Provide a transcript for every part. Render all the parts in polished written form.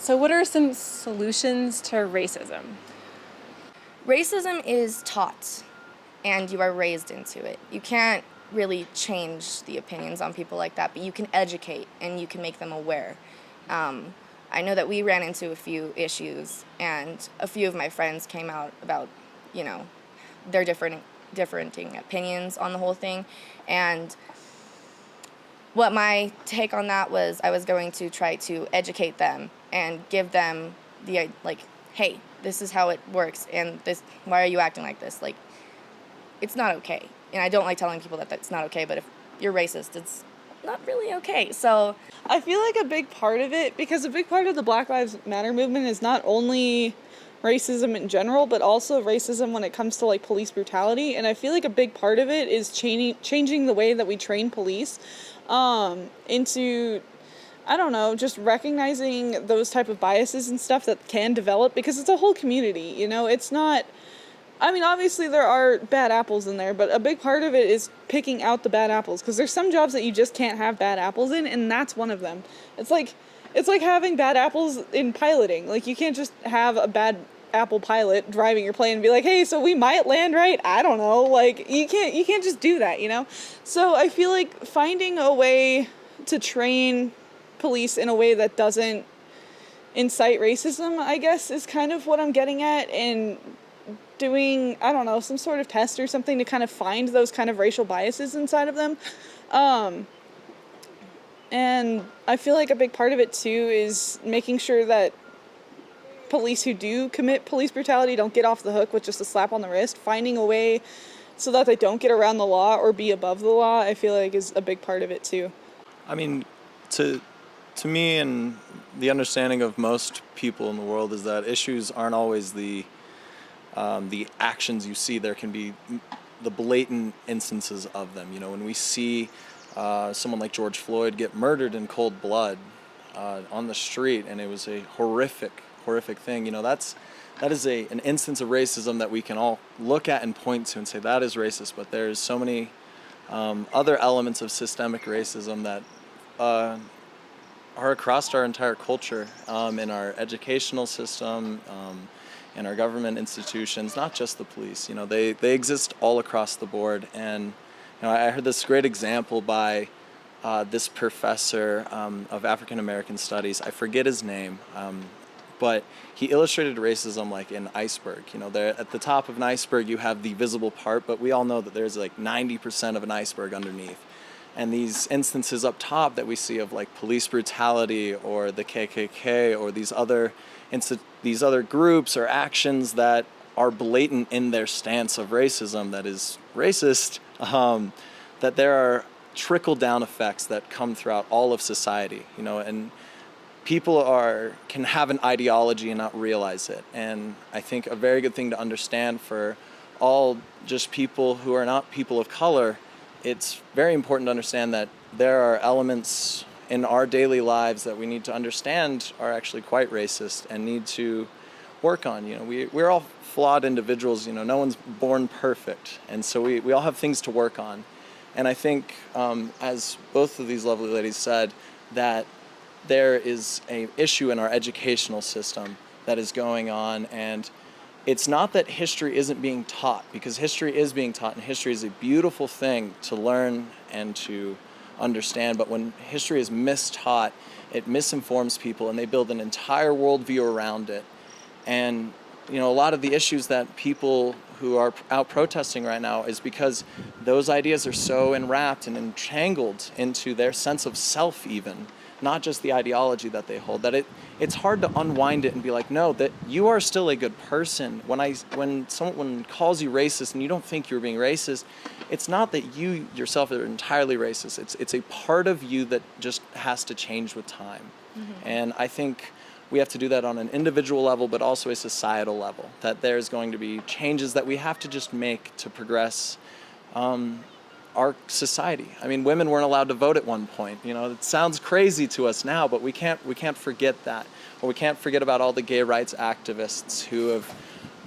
So what are some solutions to racism? Racism is taught, and you are raised into it. You can't really change the opinions on people like that, but you can educate and you can make them aware. I know that we ran into a few issues, and a few of my friends came out about, you know, their differing opinions on the whole thing, and what my take on that was, I was going to try to educate them and give them the, like, hey, this is how it works, and this, why are you acting like this? Like, it's not okay. And I don't like telling people that that's not okay, but if you're racist, it's not really okay. So I feel like a big part of it, because a big part of the Black Lives Matter movement is not only racism in general, but also racism when it comes to like police brutality. And I feel like a big part of it is changing the way that we train police into, I don't know, just recognizing those type of biases and stuff that can develop, because it's a whole community, you know. It's not, I mean, obviously there are bad apples in there, but a big part of it is picking out the bad apples, because there's some jobs that you just can't have bad apples in, and that's one of them. It's like having bad apples in piloting. Like, you can't just have a bad apple pilot driving your plane and be like, hey, so we might land right? I don't know. Like, you can't just do that, you know? So I feel like finding a way to train police in a way that doesn't incite racism, I guess, is kind of what I'm getting at, and doing, I don't know, some sort of test or something to kind of find those kind of racial biases inside of them. And I feel like a big part of it too is making sure that police who do commit police brutality don't get off the hook with just a slap on the wrist. Finding a way so that they don't get around the law or be above the law, I feel like is a big part of it too. I mean, to me, and the understanding of most people in the world, is that issues aren't always the actions you see. There can be the blatant instances of them. You know, when we see someone like George Floyd get murdered in cold blood on the street, and it was a horrific thing. You know, that is an instance of racism that we can all look at and point to and say that is racist. But there's so many other elements of systemic racism that are across our entire culture, in our educational system, in our government institutions, not just the police. You know, they exist all across the board. And you know, I heard this great example by this professor of African American studies. I forget his name, but he illustrated racism like an iceberg. You know, there at the top of an iceberg you have the visible part, but we all know that there's like 90% of an iceberg underneath. And these instances up top that we see of like police brutality or the KKK or these other groups or actions that are blatant in their stance of racism that is racist, that there are trickle-down effects that come throughout all of society, you know, and people can have an ideology and not realize it. And I think a very good thing to understand for all just people who are not people of color, it's very important to understand that there are elements in our daily lives that we need to understand are actually quite racist and need to work on. You know, we're all flawed individuals. You know, no one's born perfect, and so we all have things to work on. And I think, as both of these lovely ladies said, that there is an issue in our educational system that is going on, and it's not that history isn't being taught, because history is being taught, and history is a beautiful thing to learn and to understand. But when history is mistaught, it misinforms people, and they build an entire worldview around it. And you know, a lot of the issues that people who are out protesting right now is because those ideas are so enwrapped and entangled into their sense of self, even not just the ideology that they hold, that it's hard to unwind it and be like, no, that you are still a good person. When someone calls you racist and you don't think you're being racist, it's not that you yourself are entirely racist. It's a part of you that just has to change with time. Mm-hmm. And I think we have to do that on an individual level, but also a societal level, that there's going to be changes that we have to just make to progress our society. I mean, women weren't allowed to vote at one point. You know, it sounds crazy to us now, but we can't forget that. Or we can't forget about all the gay rights activists who have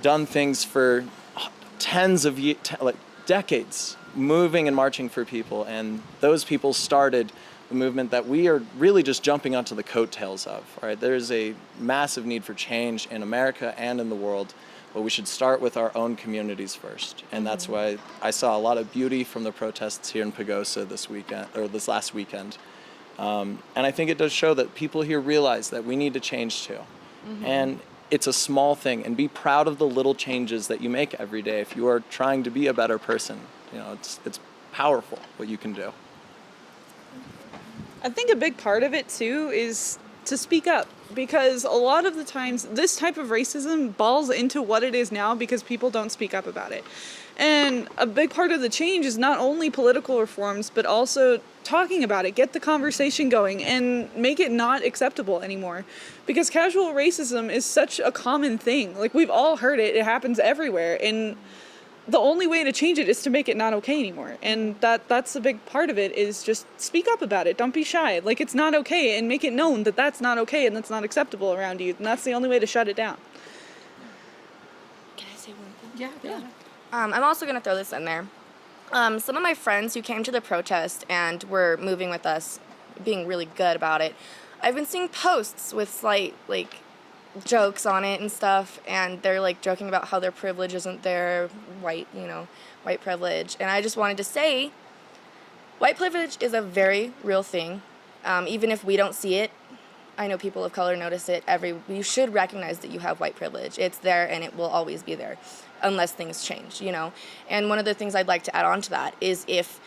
done things for tens of decades, moving and marching for people. And those people started a movement that we are really just jumping onto the coattails of. Right? There's a massive need for change in America and in the world, but we should start with our own communities first. And that's why I saw a lot of beauty from the protests here in Pagosa this last weekend. And I think it does show that people here realize that we need to change too. And it's a small thing, and be proud of the little changes that you make every day. If you are trying to be a better person, it's powerful what you can do. I think a big part of it too is to speak up, because a lot of the times this type of racism balls into what it is now because people don't speak up about it. And a big part of the change is not only political reforms, but also talking about it, get the conversation going, and make it not acceptable anymore. Because casual racism is such a common thing. Like, we've all heard it, it happens everywhere, and the only way to change it is to make it not okay anymore. And that's a big part of it, is just speak up about it. Don't be shy. Like, it's not okay, and make it known that that's not okay and that's not acceptable around you. And that's the only way to shut it down. Can I say one thing? Yeah. I'm also going to throw this in there. Some of my friends who came to the protest and were moving with us, being really good about it, I've been seeing posts with slight, jokes on it and stuff, and they're, joking about how their privilege isn't their white privilege. And I just wanted to say, white privilege is a very real thing. Even if we don't see it, I know people of color notice it. You should recognize that you have white privilege. It's there, and it will always be there, unless things change, And one of the things I'd like to add on to that is, if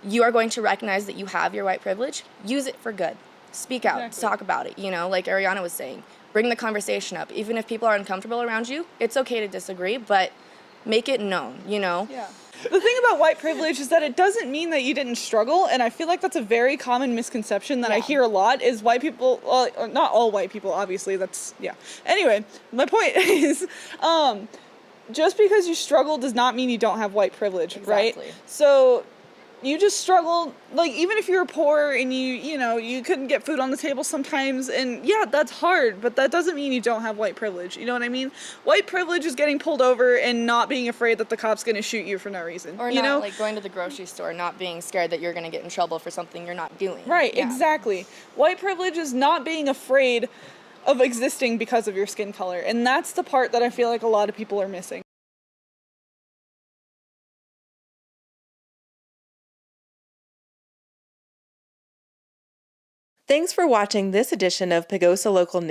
you are going to recognize that you have your white privilege, use it for good. Speak out, Exactly. talk about it, like Ariana was saying. Bring the conversation up. Even if people are uncomfortable around you, it's okay to disagree, but make it known, Yeah. The thing about white privilege is that it doesn't mean that you didn't struggle, and I feel like that's a very common misconception that I Yeah. hear a lot, is white people, well, not all white people, obviously, yeah. Anyway, my point is, just because you struggle does not mean you don't have white privilege, right? Exactly. So, you just struggle, even if you're poor and you couldn't get food on the table sometimes, and yeah, that's hard, but that doesn't mean you don't have white privilege, you know what I mean? White privilege is getting pulled over and not being afraid that the cop's gonna shoot you for no reason, Or you not, know? going to the grocery store, not being scared that you're going to get in trouble for something you're not doing. Right, Yeah. exactly. White privilege is not being afraid of existing because of your skin color, and that's the part that I feel like a lot of people are missing. Thanks for watching this edition of Pagosa Local News.